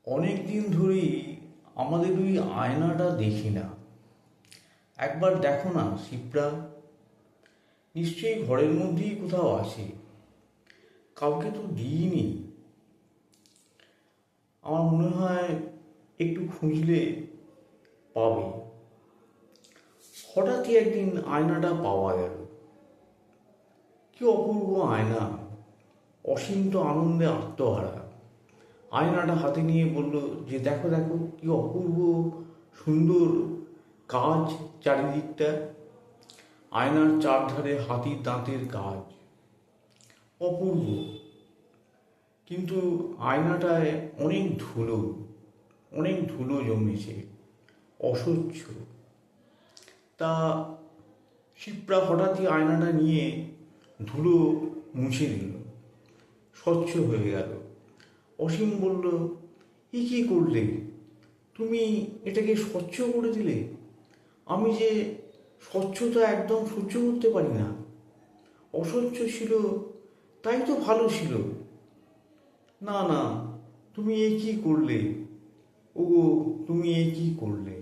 অনেক দিন ধরেই আমাদের ওই আয়নাটা দেখি না। একবার দেখো না শিপ্রা, নিশ্চয়ই ঘরের মধ্যেই কোথাও আছে। কাউকে তো দিইনি। আমার মনে হয় একটু খুঁজলে পাবে। হঠাৎই একদিন আয়নাটা পাওয়া গেল। কি অপূর্ব আয়না! অসীম তো আনন্দে আত্মহারা। আয়নাটা হাতে নিয়ে বলল যে দেখো দেখো কি অপূর্ব সুন্দর কাজ চারিদিকটা। আয়নার চারধারে হাতির দাঁতের কাজ, অপূর্ব। কিন্তু আয়নাটায় অনেক ধুলো জমেছে, অস্বচ্ছ। তা শিপ্রা হঠাৎই আয়নাটা নিয়ে ধুলো মুছে দিল, স্বচ্ছ হয়ে গেল। অসীম বলল, এ কী করলে? তুমি এটাকে স্বচ্ছ করে দিলে। আমি যে স্বচ্ছতা একদম সহ্য করতে পারি না। অস্বচ্ছ ছিল তাই তো ভালো ছিল। না না, তুমি এ কী করলে? ওগো, তুমি এ কী করলে?